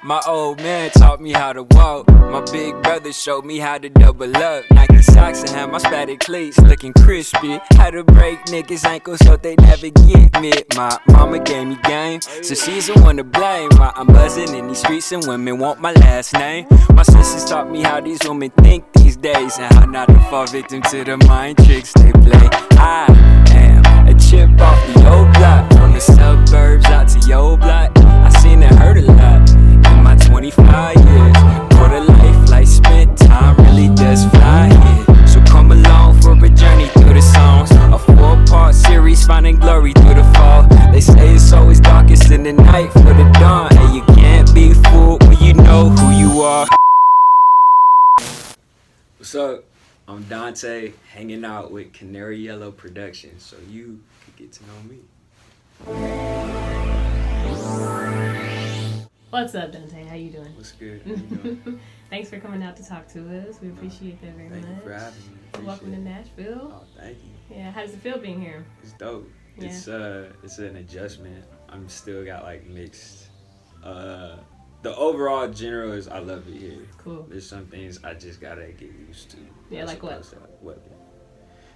My old man taught me how to walk. My big brother showed me how to double up. Nike socks and had my spatted cleats looking crispy. How to break niggas' ankles so they never get me. My mama gave me game, so she's the one to blame. Why I'm buzzing in these streets and women want my last name. My sisters taught me how these women think these days, and how not to fall victim to the mind tricks they play. I am a chip off the old block, from the suburbs out to your block. I seen it hurt a lot in my 25 years. For the life spent, time really does fly here. So come along for a journey through the songs, a 4-part series finding glory through the fall. They say it's always darkest in the night for the dawn, and you can't be fooled when you know who you are. What's up? I'm Dontae, hanging out with Canary Yellow Productions, so you can get to know me. What's up, Dontae? How you doing? What's good? How you doing? Thanks for coming out to talk to us. We appreciate that very much. Thank you for having me. Welcome to Nashville. Oh, thank you. Yeah, how does it feel being here? It's dope. Yeah. It's an adjustment. I'm still got like mixed. The overall general is I love it here. Cool. There's some things I just gotta get used to. Yeah, like what? Weather.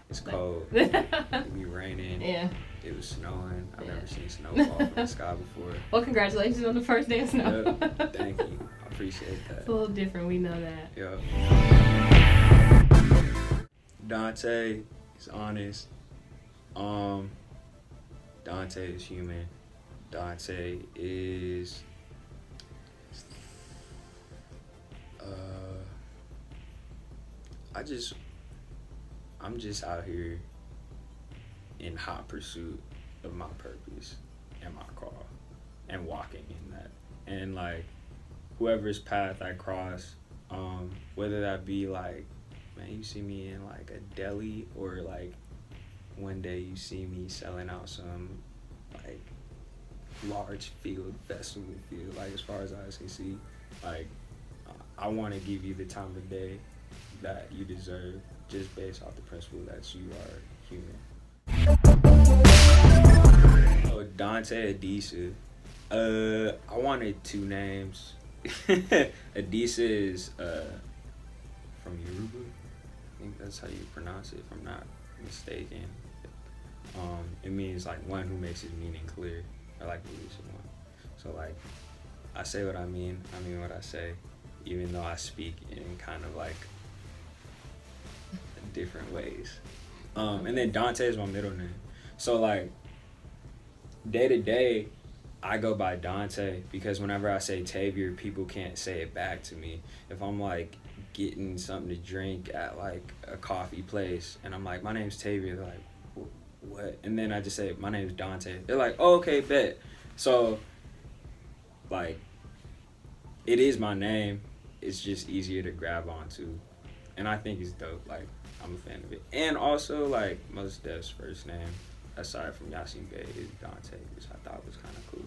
It's cold. It be raining. Yeah. It was snowing. I've never seen snow fall from the sky before. Well, congratulations on the first day of snow. Yep. Thank you. I appreciate that. It's a little different. We know that. Yeah. Dontae is honest. Dontae is human. Dontae is I'm just out here in hot pursuit of my purpose and my call and walking in that. And like whoever's path I cross, whether that be like, man, you see me in like a deli, or like one day you see me selling out some like large festival field, like as far as eyes can see, like I want to give you the time of day that you deserve, just based off the principle that you are human. Oh, Dontae Adisa. I wanted 2 names. Adisa is from Yoruba. I think that's how you pronounce it, if I'm not mistaken. It means like one who makes his meaning clear, or like the lucid one. So like, I say what I mean what I say, even though I speak in kind of like different ways. And then Dontae is my middle name. So like, day to day, I go by Dontae because whenever I say Tavior, people can't say it back to me. If I'm like getting something to drink at like a coffee place and I'm like, my name's Tavior, they're like, what? And then I just say, my name's Dontae. They're like, oh, okay, bet. So like, it is my name. It's just easier to grab onto. And I think it's dope. Like, I'm a fan of it. And also, like, Mos Def's first name, aside from Yasin Bey, is Dontae, which I thought was kind of cool.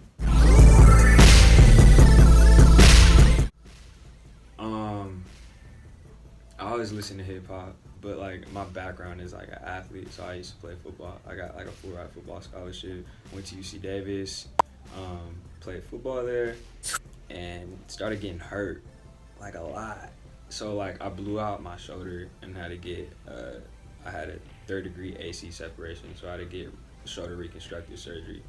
I always listen to hip hop, but like my background is like an athlete, so I used to play football. I got like a full-ride football scholarship. Went to UC Davis, played football there, and started getting hurt like a lot. So like I blew out my shoulder and had to get I had a 3rd-degree AC separation, so I had to get shoulder reconstructive surgery.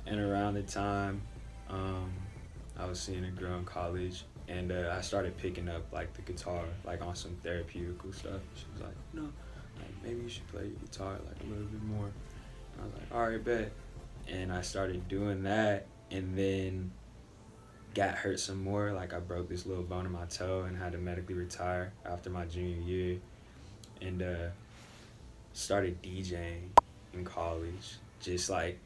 And around the time I was seeing a girl in college, and I started picking up like the guitar, like on some therapeutical stuff. She was like, no, like maybe you should play your guitar like a little bit more. And I was like, all right, bet. And I started doing that, and then got hurt some more. Like I broke this little bone in my toe and had to medically retire after my junior year, and started DJing in college, just like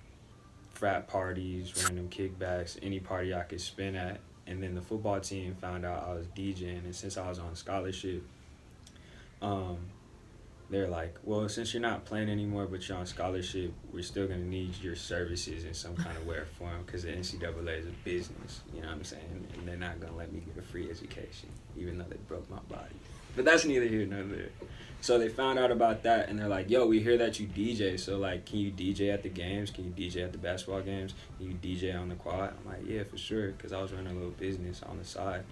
frat parties, random kickbacks, any party I could spin at. And then the football team found out I was DJing, and since I was on scholarship, they're like, well, since you're not playing anymore but you're on scholarship, we're still going to need your services in some kind of way or form, because the NCAA is a business, you know what I'm saying? And they're not going to let me get a free education, even though they broke my body. But that's neither here nor there. So they found out about that, and they're like, yo, we hear that you DJ, so, like, can you DJ at the games? Can you DJ at the basketball games? Can you DJ on the quad? I'm like, yeah, for sure, because I was running a little business on the side.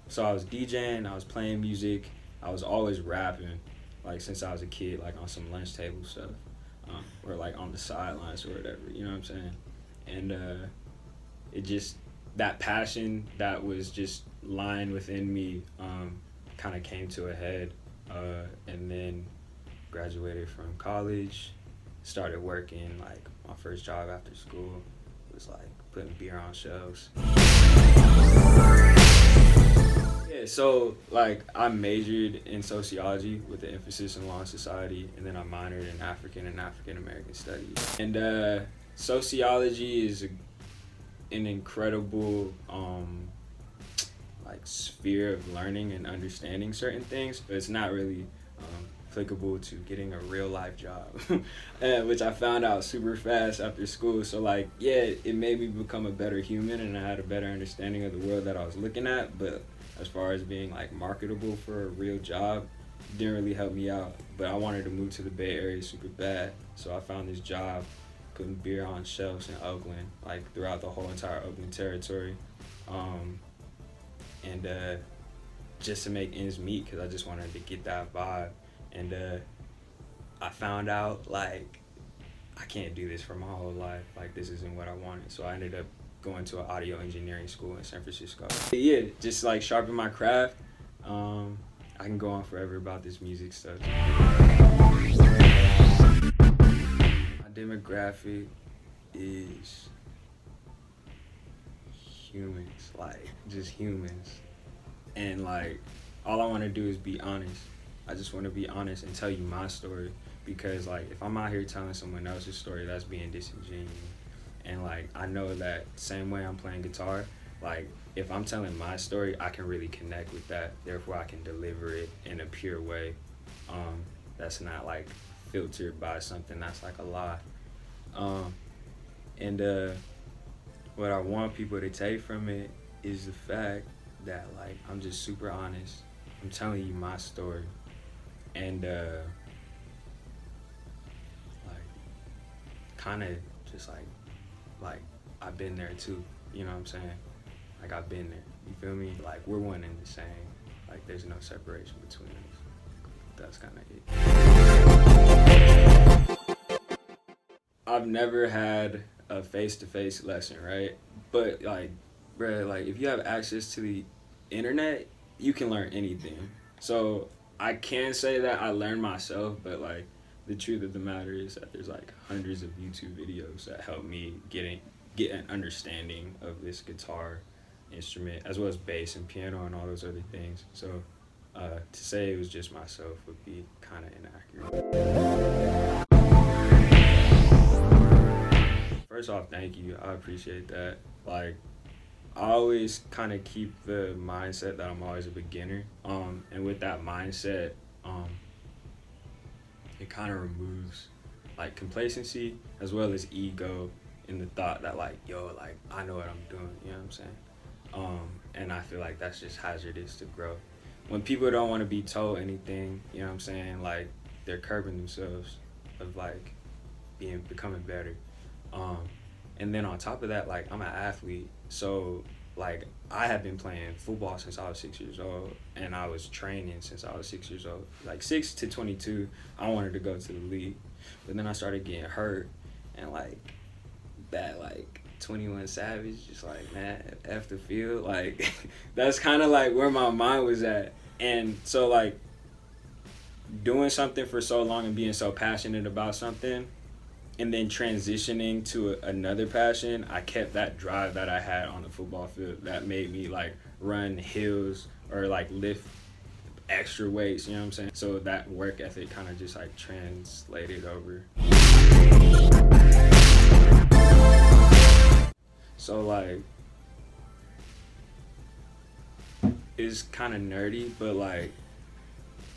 So I was DJing, I was playing music, I was always rapping, like, since I was a kid, like, on some lunch table stuff, or, like, on the sidelines or whatever, you know what I'm saying? And it just, that passion that was just lying within me kind of came to a head. And then graduated from college, started working, like, my first job after school was, like, putting beer on shelves. Yeah, so, like, I majored in sociology with an emphasis in law and society, and then I minored in African and African American studies. And sociology is an incredible like sphere of learning and understanding certain things, but it's not really applicable to getting a real life job, which I found out super fast after school. So, like, yeah, it made me become a better human, and I had a better understanding of the world that I was looking at, but as far as being, like, marketable for a real job, it didn't really help me out. But I wanted to move to the Bay Area super bad, so I found this job putting beer on shelves in Oakland, like, throughout the whole entire Oakland territory. And just to make ends meet, because I just wanted to get that vibe. And I found out, like, I can't do this for my whole life. Like, this isn't what I wanted. So I ended up going to an audio engineering school in San Francisco. Yeah, just, like, sharpen my craft. I can go on forever about this music stuff. My demographic is humans, like, just humans. And, like, all I want to do is be honest. I just want to be honest and tell you my story, because, like, if I'm out here telling someone else's story, that's being disingenuous. And, like, I know that same way I'm playing guitar, like, if I'm telling my story, I can really connect with that. Therefore, I can deliver it in a pure way that's not, like, filtered by something that's, like, a lie. And what I want people to take from it is the fact that, like, I'm just super honest. I'm telling you my story. And, like, kind of just, like, I've been there too. You know what I'm saying? Like, I've been there. You feel me? Like, we're one and the same. Like, there's no separation between us. That's kind of it. I've never had a face-to-face lesson, right? But, like, bruh, like, if you have access to the internet, you can learn anything. So I can say that I learned myself, but, like, the truth of the matter is that there's, like, hundreds of YouTube videos that help me get an understanding of this guitar instrument, as well as bass and piano and all those other things. So to say it was just myself would be kind of inaccurate. First off, thank you. I appreciate that. Like, I always kind of keep the mindset that I'm always a beginner. And with that mindset, it kind of removes, like, complacency as well as ego in the thought that, like, yo, like, I know what I'm doing, you know what I'm saying? And I feel like that's just hazardous to growth. When people don't want to be told anything, you know what I'm saying, like, they're curbing themselves of, like, becoming better. And then on top of that, like, I'm an athlete, so, like, I have been playing football since I was 6 years old, and I was training since I was 6 years old. Like, 6 to 22, I wanted to go to the league, but then I started getting hurt, and, like, that, like, 21 Savage, just like, man, F the field, like, that's kind of, like, where my mind was at. And so, like, doing something for so long and being so passionate about something, and then transitioning to another passion, I kept that drive that I had on the football field that made me, like, run hills or, like, lift extra weights, you know what I'm saying? So that work ethic kind of just, like, translated over. So, like, it's kind of nerdy, but, like,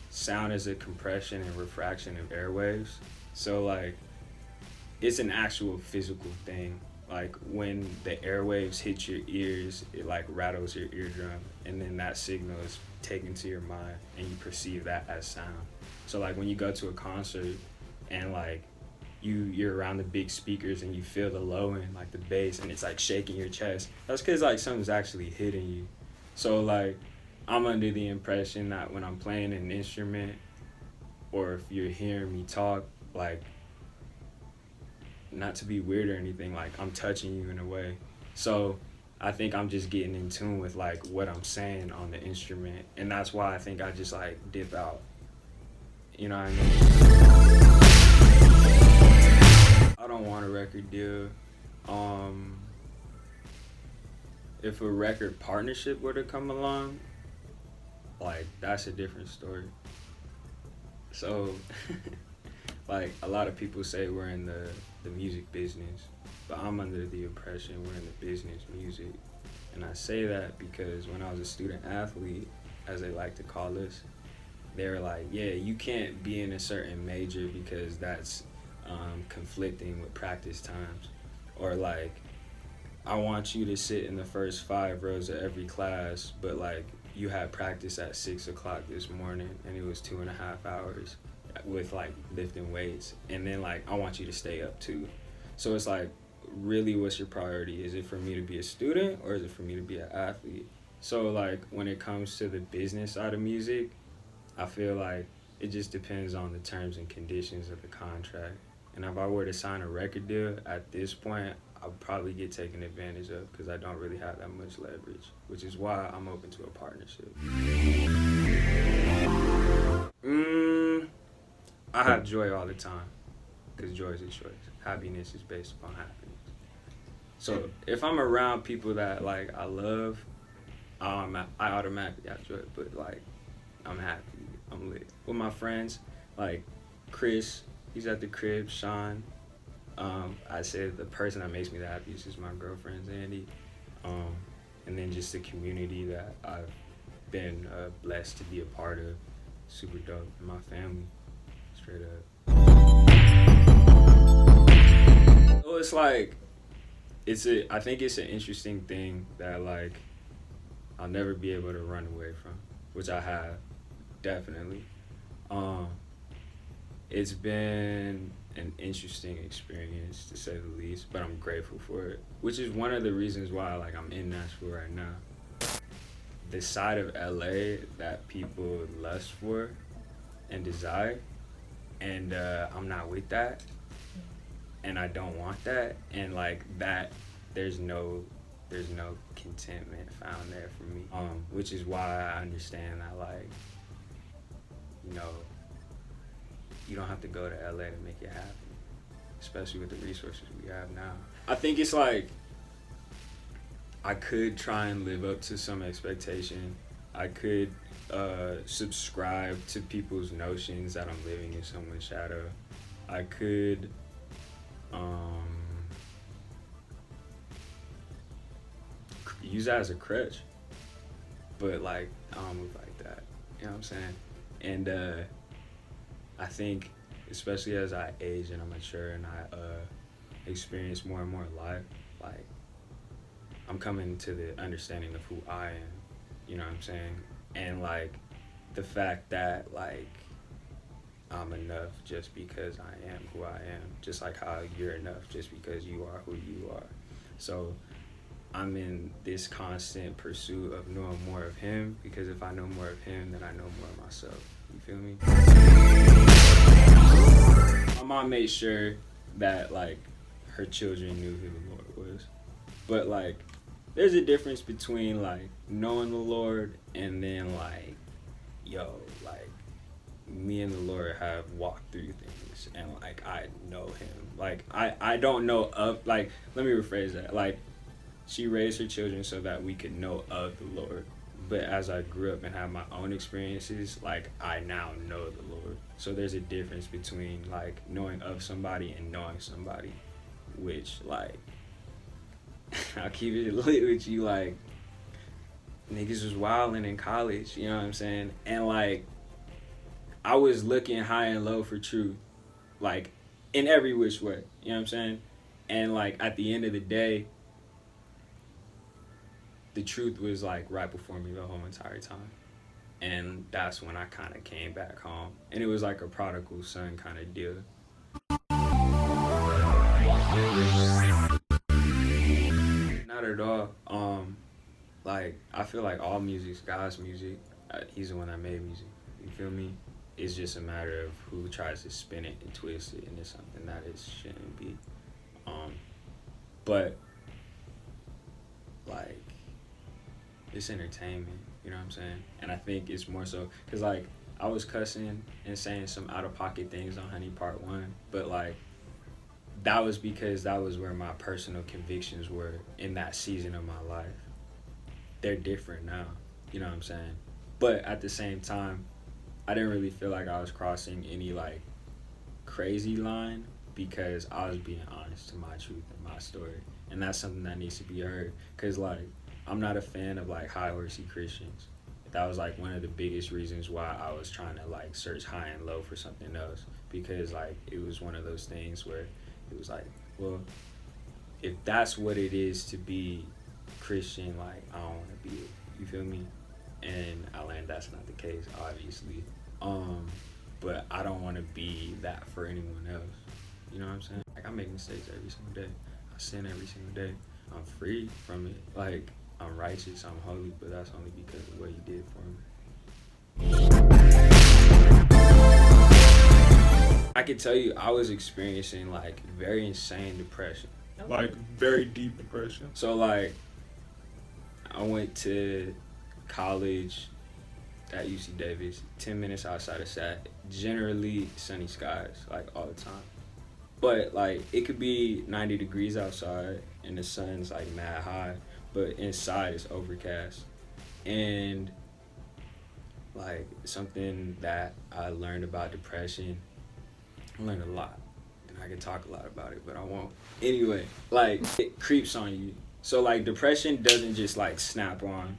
sound is a compression and refraction of airwaves. So, like, it's an actual physical thing. Like when the airwaves hit your ears, it like rattles your eardrum, and then that signal is taken to your mind, and you perceive that as sound. So like when you go to a concert, and like you're around the big speakers and you feel the low end, like the bass, and it's like shaking your chest. That's because like something's actually hitting you. So like I'm under the impression that when I'm playing an instrument, or if you're hearing me talk, like, not to be weird or anything, like I'm touching you in a way. So I think I'm just getting in tune with like what I'm saying on the instrument, and that's why I think I just like dip out. You know what I mean? I don't want a record deal. If a record partnership were to come along, like that's a different story. So like a lot of people say we're in the music business, but I'm under the impression we're in the business music. And I say that because when I was a student athlete, as they like to call us, they were like, yeah, you can't be in a certain major because that's conflicting with practice times. Or like, I want you to sit in the first 5 rows of every class, but like you had practice at 6 o'clock this morning and it was 2.5 hours with like lifting weights, and then like I want you to stay up too. So it's like, really, what's your priority? Is it for me to be a student, or is it for me to be an athlete? So like when it comes to the business side of music, I feel like it just depends on the terms and conditions of the contract. And if I were to sign a record deal at this point, I'll probably get taken advantage of because I don't really have that much leverage, which is why I'm open to a partnership. I have joy all the time because joy is a choice. Happiness is based upon happiness. So if I'm around people that like I love, I automatically have joy. But like I'm happy, I'm lit. With my friends, like Chris, he's at the crib. Sean, I said the person that makes me the happiest is my girlfriend Zandy, and then just the community that I've been blessed to be a part of. Super dope. And my family, straight up. So it's like, I think it's an interesting thing that like I'll never be able to run away from, which I have, definitely. It's been an interesting experience to say the least, but I'm grateful for it, which is one of the reasons why like I'm in Nashville right now. The side of LA that people lust for and desire, and I'm not with that, and I don't want that, and like that, there's no contentment found there for me, which is why I understand that like, you know, you don't have to go to LA to make it happen, especially with the resources we have now. I think it's like, I could try and live up to some expectation. I could subscribe to people's notions that I'm living in someone's shadow. I could use that as a crutch, but like I don't move like that. You know what I'm saying? And I think, especially as I age and I mature and I experience more and more life, like I'm coming to the understanding of who I am, you know what I'm saying? And like the fact that like I'm enough just because I am who I am, just like how you're enough just because you are who you are. So I'm in this constant pursuit of knowing more of him, because if I know more of him, then I know more of myself. You feel me? My mom made sure that like her children knew who the Lord was. But like there's a difference between like knowing the Lord and then like, yo, like me and the Lord have walked through things and like I know him. Like I don't know of, like, let me rephrase that. Like she raised her children so that we could know of the Lord. But as I grew up and had my own experiences, like I now know the Lord. So there's a difference between like knowing of somebody and knowing somebody, which like I'll keep it lit with you, like niggas was wilding in college, you know what I'm saying? And like I was looking high and low for truth, like in every which way, you know what I'm saying? And like at the end of the day, the truth was like right before me the whole entire time. And that's when I kind of came back home. And it was like a prodigal son kind of deal. Not at all. Like I feel like all music's God's music. He's the one that made music. You feel me? It's just a matter of who tries to spin it and twist it into something that it shouldn't be. But like it's entertainment, you know what I'm saying? And I think it's more so because like I was cussing and saying some out of pocket things on Honey Part 1, but like that was because that was where my personal convictions were in that season of my life. They're different now, you know what I'm saying? But at the same time, I didn't really feel like I was crossing any like crazy line because I was being honest to my truth and my story. And that's something that needs to be heard because like I'm not a fan of like high horsey Christians. That was like one of the biggest reasons why I was trying to like search high and low for something else, because like it was one of those things where it was like, well, if that's what it is to be Christian, like I don't want to be it. You feel me? And I learned that's not the case, obviously. But I don't want to be that for anyone else. You know what I'm saying? Like I make mistakes every single day. I sin every single day. I'm free from it. Like I'm righteous, I'm holy, but that's only because of what he did for me. I could tell you I was experiencing like very insane depression. Like very deep depression. So like I went to college at UC Davis, 10 minutes outside of SAT, generally sunny skies, like all the time. But like it could be 90 degrees outside and the sun's like mad high, but inside it's overcast. And like something that I learned about depression, I learned a lot. And I can talk a lot about it, but I won't. Anyway, like it creeps on you. So like depression doesn't just like snap on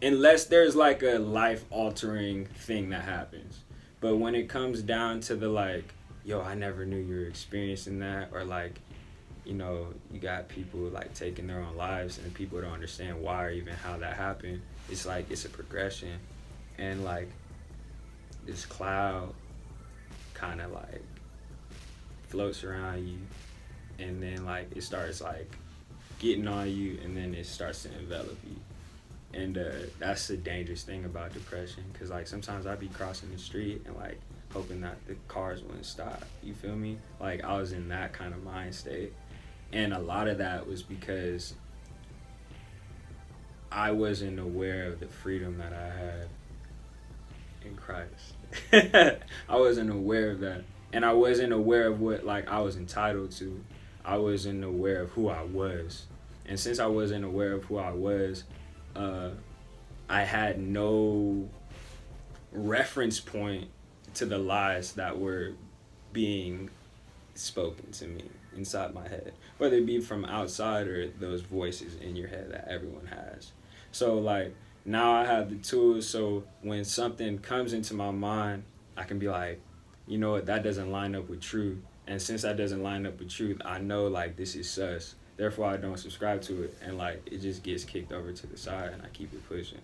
unless there's like a life altering thing that happens. But when it comes down to the like, yo, I never knew you were experiencing that, or like, you know, you got people like taking their own lives and people don't understand why or even how that happened. It's like it's a progression. And like this cloud kind of like floats around you, and then like it starts like getting on you, and then it starts to envelop you. And that's the dangerous thing about depression, because like sometimes I'd be crossing the street and like hoping that the cars wouldn't stop. You feel me? Like I was in that kind of mind state. And a lot of that was because I wasn't aware of the freedom that I had in Christ. I wasn't aware of that. And I wasn't aware of what like I was entitled to. I wasn't aware of who I was. And since I wasn't aware of who I was, I had no reference point to the lies that were being spoken to me inside my head, whether it be from outside or those voices in your head that everyone has. So like now I have the tools, so when something comes into my mind, I can be like, you know what, that doesn't line up with truth. And since that doesn't line up with truth, I know like this is sus. Therefore, I don't subscribe to it, and like it just gets kicked over to the side, and I keep it pushing.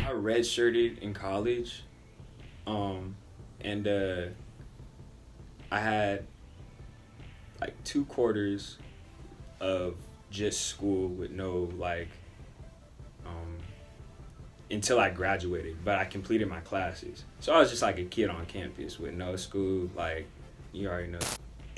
I redshirted in college, and I had like 2 quarters of just school with no like until I graduated, but I completed my classes. So I was just like a kid on campus with no school, like you already know.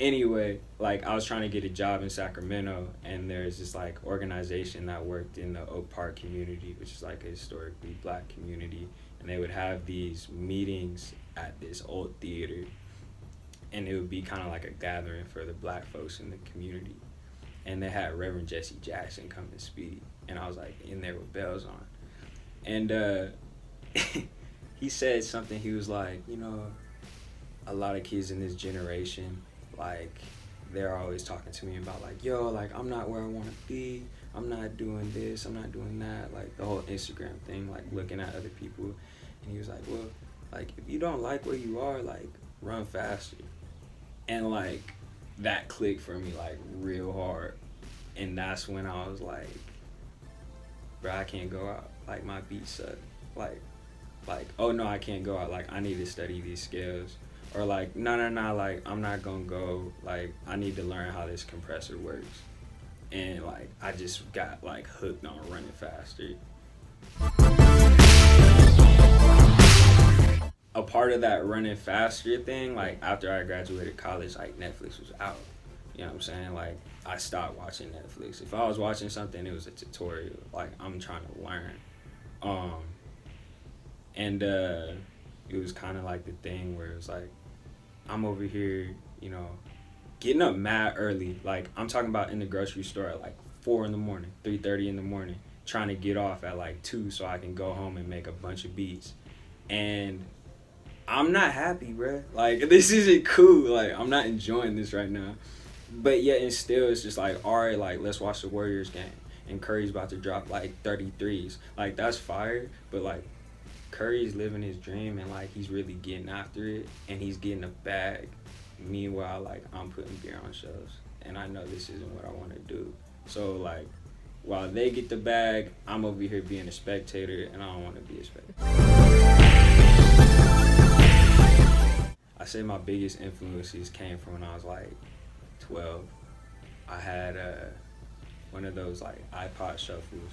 Anyway, like I was trying to get a job in Sacramento, and there's this like organization that worked in the Oak Park community, which is like a historically black community, and they would have these meetings at this old theater, and it would be kind of like a gathering for the black folks in the community. And they had Rev Jesse Jackson come and speak, and I was like in there with bells on. And he said something, he was like, you know, a lot of kids in this generation, like they're always talking to me about like, yo, like I'm not where I want to be, I'm not doing this, I'm not doing that, like the whole Instagram thing, like looking at other people. And he was like, well, like if you don't like where you are, like run faster. And like that clicked for me like real hard. And that's when I was like, bro, I can't go out. Like my beats suck. Like, oh no, I can't go out. Like I need to study these skills. Or like, no, like I'm not gonna go. Like I need to learn how this compressor works. And like I just got like hooked on running faster. A part of that running faster thing, like after I graduated college, like Netflix was out. You know what I'm saying? Like I stopped watching Netflix. If I was watching something, it was a tutorial. Like I'm trying to learn. And it was kind of like the thing where it was like, I'm over here, you know, getting up mad early. Like I'm talking about in the grocery store at like 4 in the morning, 3:30 in the morning, trying to get off at like 2 so I can go home and make a bunch of beats. And I'm not happy, bruh. Like this isn't cool. Like I'm not enjoying this right now. But yet and still it's just like, all right, like let's watch the Warriors game. And Curry's about to drop like 33s. Like that's fire, but like Curry's living his dream and like he's really getting after it and he's getting a bag. Meanwhile, like I'm putting beer on shelves and I know this isn't what I want to do. So like while they get the bag, I'm over here being a spectator and I don't want to be a spectator. I say my biggest influences came from when I was like 12. I had one of those like iPod shuffles.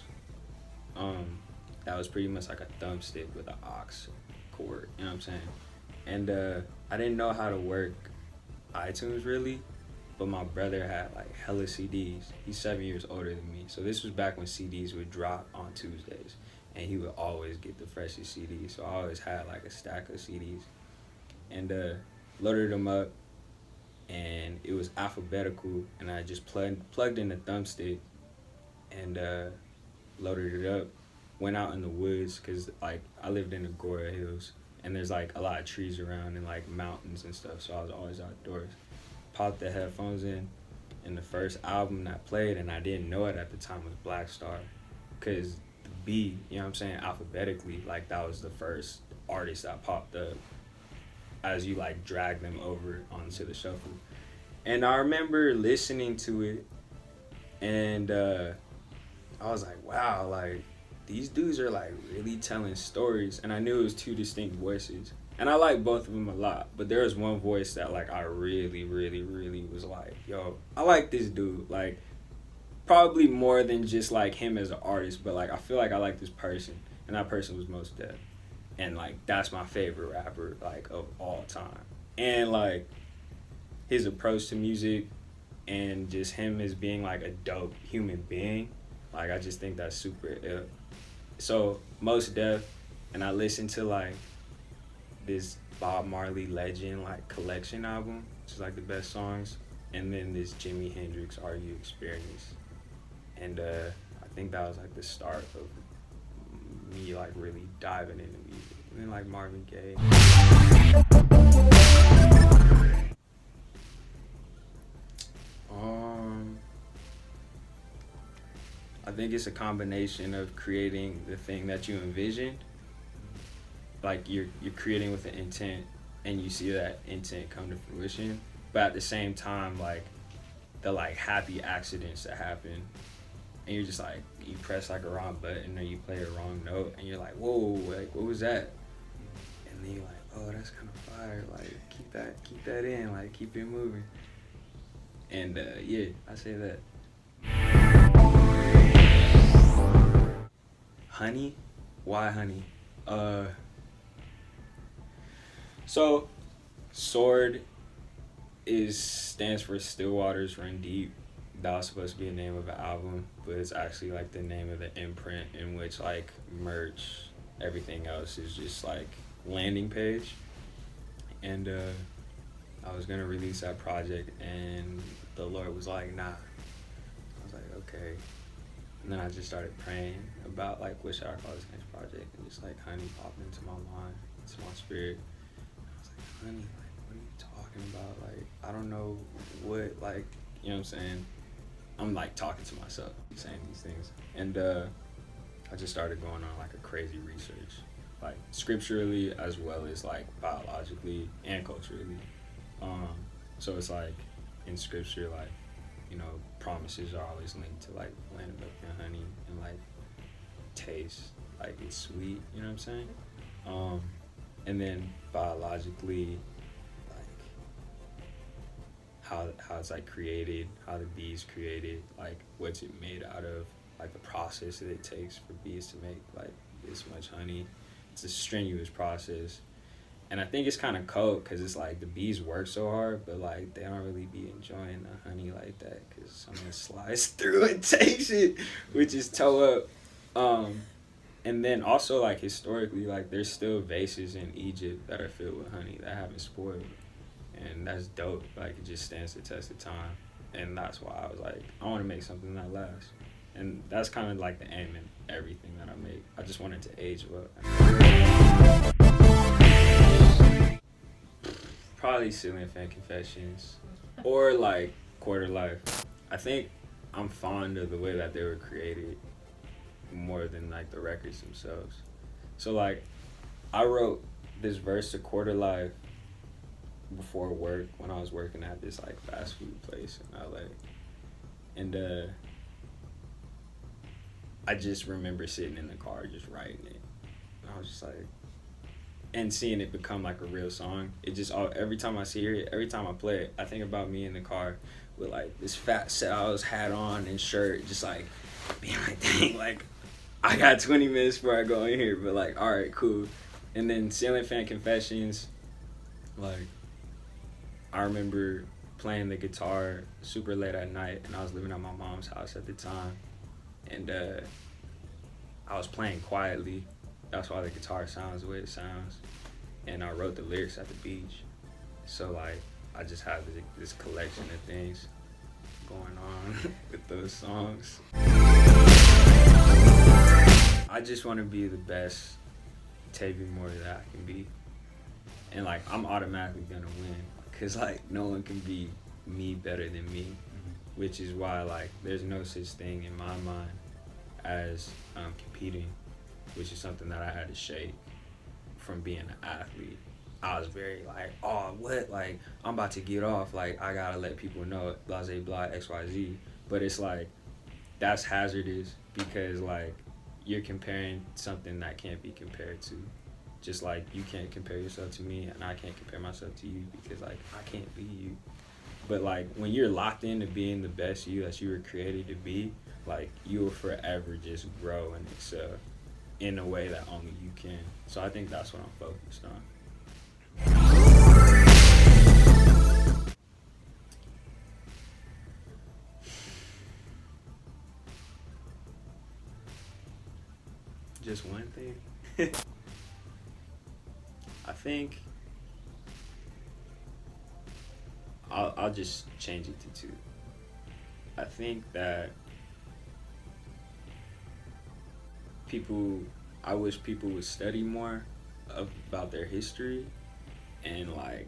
That was pretty much like a thumbstick with an aux cord, you know what I'm saying? And I didn't know how to work iTunes really, but my brother had like hella CDs. He's 7 years older than me. So this was back when CDs would drop on Tuesdays. And he would always get the freshest CDs. So I always had like a stack of CDs. And loaded them up. And it was alphabetical. And I just plugged in the thumbstick and loaded it up. Went out in the woods because like I lived in Agora Hills and there's like a lot of trees around and like mountains and stuff, so I was always outdoors. Popped the headphones in and the first album that played, and I didn't know it at the time, was Black Star, because the B, you know what I'm saying, alphabetically, like that was the first artist that popped up as you like drag them over onto the shuffle. And I remember listening to it and I was like, wow, like these dudes are like really telling stories. And I knew it was two distinct voices. And I like both of them a lot. But there was one voice that like I really was like, yo, I like this dude. Like probably more than just like him as an artist, but like I feel like I like this person. And that person was Mos Def. And like that's my favorite rapper like of all time. And like his approach to music and just him as being like a dope human being, like I just think that's super ill. So Mos Def, and I listened to like this Bob Marley Legend like collection album, which is like the best songs, and then this Jimi Hendrix Are You Experience. And I think that was like the start of me like really diving into music. And then like Marvin Gaye. I think it's a combination of creating the thing that you envisioned. Like you're creating with an intent and you see that intent come to fruition. But at the same time, like the like happy accidents that happen and you're just like, you press like a wrong button or you play a wrong note and you're like, whoa, like what was that? And then you're like, oh, that's kind of fire. Like keep that in, like keep it moving. And yeah, I say that. Honey? Why honey? So SWORD stands for Still Waters Run Deep. That was supposed to be the name of an album, but it's actually like the name of the imprint in which like merch, everything else is just like landing page. And I was gonna release that project and the Lord was like, nah. I was like, okay. And then I just started praying about like what should I call this next project, and just like honey popped into my mind, into my spirit. I was like, honey, like what are you talking about? Like I don't know what, like, you know what I'm saying? I'm like talking to myself, saying these things. And I just started going on like a crazy research, like scripturally as well as like biologically and culturally. So it's like in scripture, like, you know, promises are always linked to like land of milk and honey and like taste, like it's sweet, you know what I'm saying? And then biologically, like how it's like created, how the bees created, like what's it made out of, like the process that it takes for bees to make like this much honey. It's a strenuous process. And I think it's kind of cold because it's like the bees work so hard, but like they don't really be enjoying the honey like that because someone slides through and takes it, which is toe up. And then also like historically, like there's still vases in Egypt that are filled with honey that haven't spoiled, and that's dope. Like it just stands the test of time, and that's why I was like, I want to make something that lasts, and that's kind of like the aim in everything that I make. I just wanted to age well. Probably Ceiling Fan Confessions or like Quarter Life. I think I'm fond of the way that they were created more than like the records themselves. So like I wrote this verse to Quarter Life before work when I was working at this like fast food place in LA. And I just remember sitting in the car just writing it. And I was just like, and seeing it become like a real song. It just every time I hear it, every time I play it, I think about me in the car with like this fat Sal's hat on and shirt, just like being like, dang, like I got 20 minutes before I go in here, but like, all right, cool. And then Ceiling Fan Confessions, like I remember playing the guitar super late at night, and I was living at my mom's house at the time, and I was playing quietly. That's why the guitar sounds the way it sounds. And I wrote the lyrics at the beach. So like, I just have this collection of things going on with those songs. I just want to be the best Tavy Moore that I can be. And like, I'm automatically gonna win. Cause like, no one can be me better than me. Which is why like, there's no such thing in my mind as competing, which is something that I had to shake from being an athlete. I was very like, oh, what? Like, I'm about to get off. Like, I gotta let people know, blah, blah, XYZ. But it's like, that's hazardous because, like, you're comparing something that can't be compared to. Just like you can't compare yourself to me and I can't compare myself to you because, like, I can't be you. But, like, when you're locked into being the best you that you were created to be, like, you will forever just grow and excel in a way that only you can. So I think that's what I'm focused on. Just one thing? I think I'll just change it to two. I think that I wish people would study more about their history, and like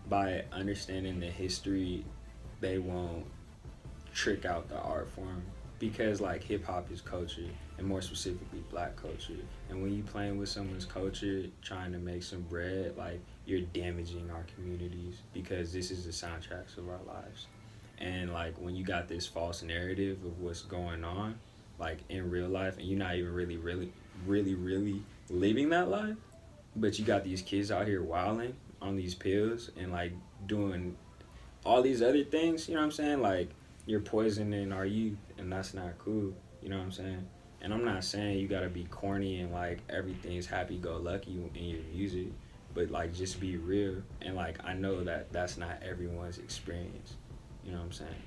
by understanding the history, they won't trick out the art form, because like hip hop is culture, and more specifically black culture. And when you playing with someone's culture, trying to make some bread, like you're damaging our communities because this is the soundtracks of our lives. And like when you got this false narrative of what's going on, like in real life, and you're not even really living that life, but you got these kids out here wilding on these pills and like doing all these other things, you know what I'm saying? Like you're poisoning our youth, and that's not cool, you know what I'm saying? And I'm not saying you gotta be corny and like everything's happy-go-lucky in your music, but like just be real. And like I know that that's not everyone's experience, you know what I'm saying?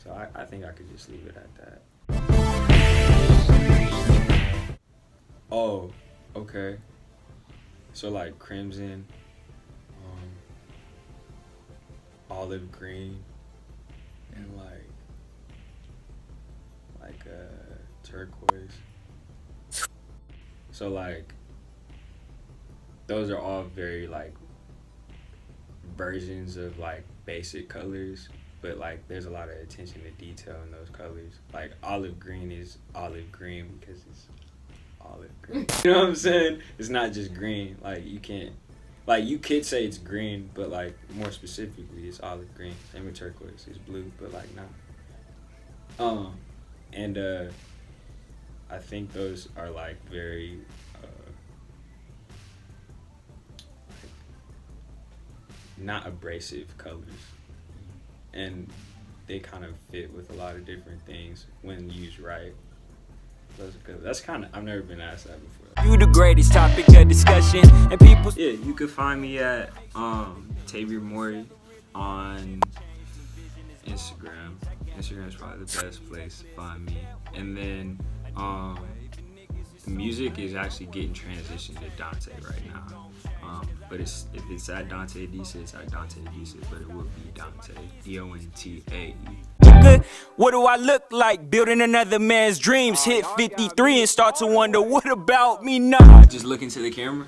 So I think I could just leave it at that. Oh, okay. So like crimson, olive green, and like turquoise. So like those are all very like versions of like basic colors, but like there's a lot of attention to detail in those colors. Like olive green is olive green because it's olive green. You know what I'm saying? It's not just green. Like you can't like you could say it's green, but like more specifically, it's olive green. Same with turquoise, it's blue, but like not. And I think those are like very not abrasive colors, and they kind of fit with a lot of different things when used right. Those are good. That's kind of, I've never been asked that before. You the greatest topic of discussion, and people. Yeah, you could find me at Tavir Mori on Instagram. Instagram is probably the best place to find me. And then music is actually getting transitioned to Dontae right now. But if it's at Dontae Adisa, it's at Dontae Adisa, but it will be Dontae, Dontae. Good. What do I look like? Building another man's dreams. Hit 53 and start to wonder, what about me now? Just look into the camera.